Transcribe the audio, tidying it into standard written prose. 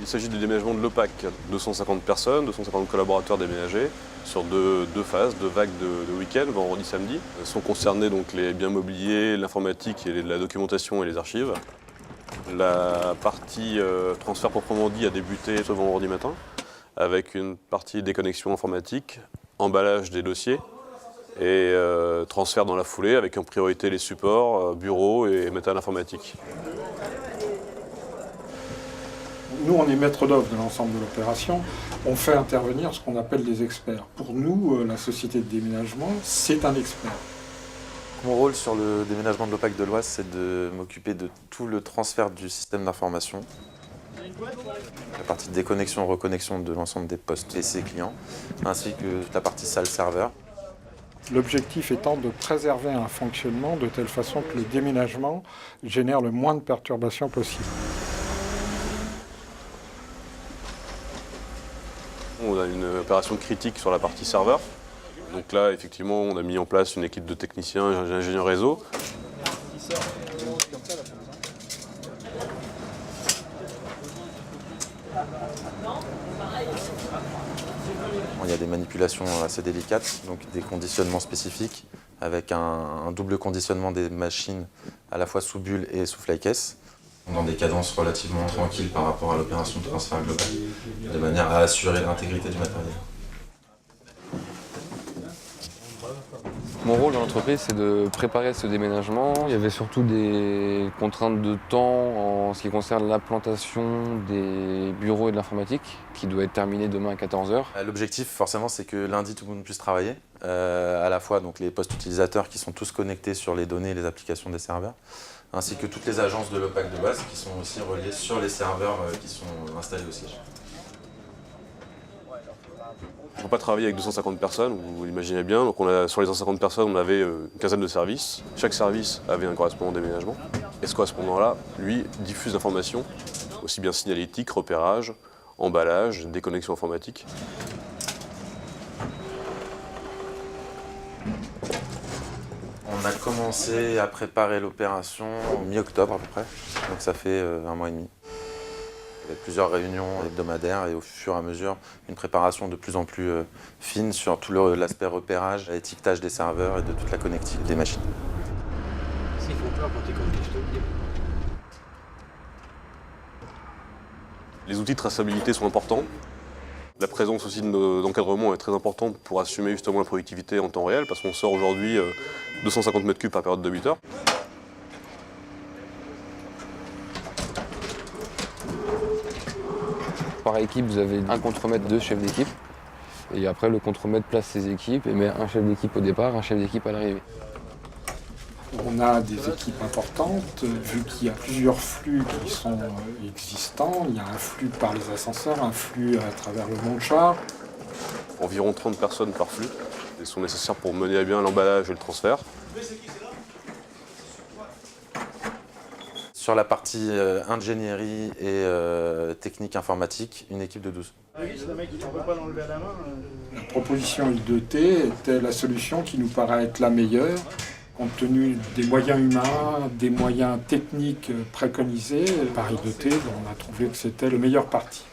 Il s'agit du déménagement de l'OPAC, 250 personnes, 250 collaborateurs déménagés sur deux phases, deux vagues de week-end, vendredi, samedi. Sont concernés donc les biens mobiliers, l'informatique et la documentation et les archives. La partie transfert proprement dit a débuté ce vendredi matin avec une partie déconnexion informatique, emballage des dossiers et transfert dans la foulée avec en priorité les supports, bureaux et matériel informatique. Nous, on est maître d'œuvre de l'ensemble de l'opération. On fait intervenir ce qu'on appelle des experts. Pour nous, la société de déménagement, c'est un expert. Mon rôle sur le déménagement de l'OPAC de l'Oise, c'est de m'occuper de tout le transfert du système d'information, la partie de déconnexion, reconnexion de l'ensemble des postes et ses clients, ainsi que la partie salle-serveur. L'objectif étant de préserver un fonctionnement de telle façon que le déménagement génère le moins de perturbations possible. On a une opération critique sur la partie serveur. Donc là, effectivement, on a mis en place une équipe de techniciens et d'ingénieurs réseau. Il y a des manipulations assez délicates, donc des conditionnements spécifiques, avec un double conditionnement des machines à la fois sous bulle et sous flycase, dans des cadences relativement tranquilles par rapport à l'opération de transfert global, de manière à assurer l'intégrité du matériel. Mon rôle dans l'entreprise, c'est de préparer ce déménagement. Il y avait surtout des contraintes de temps en ce qui concerne l'implantation des bureaux et de l'informatique, qui doit être terminée demain à 14 h. L'objectif, forcément, c'est que lundi, tout le monde puisse travailler. À la fois donc, les postes utilisateurs qui sont tous connectés sur les données et les applications des serveurs, ainsi que toutes les agences de l'OPAC de base qui sont aussi reliées sur les serveurs qui sont installés au siège. On ne peut pas travailler avec 250 personnes, vous l'imaginez bien. Donc sur les 250 personnes, on avait une quinzaine de services. Chaque service avait un correspondant déménagement. Et ce correspondant-là, lui, diffuse l'information, aussi bien signalétique, repérage, emballage, déconnexion informatique. On a commencé à préparer l'opération mi-octobre à peu près, donc ça fait 1 mois et demi. Il y avait plusieurs réunions hebdomadaires et au fur et à mesure, une préparation de plus en plus fine sur tout l'aspect repérage, étiquetage des serveurs et de toute la connectivité des machines. Les outils de traçabilité sont importants. La présence aussi d'encadrement est très importante pour assumer justement la productivité en temps réel, parce qu'on sort aujourd'hui 250 m3 par période de 8 heures. Par équipe, vous avez un contremaître, 2 chefs d'équipe. Et après, le contremaître place ses équipes et met un chef d'équipe au départ, un chef d'équipe à l'arrivée. On a des équipes importantes, vu qu'il y a plusieurs flux qui sont existants. Il y a un flux par les ascenseurs, un flux à travers le mont-char. Environ 30 personnes par flux. Elles sont nécessaires pour mener à bien l'emballage et le transfert. Sur la partie ingénierie et technique informatique, une équipe de 12. La proposition I2T était la solution qui nous paraît être la meilleure, compte tenu des moyens humains, des moyens techniques préconisés par I2T, on a trouvé que c'était le meilleur parti.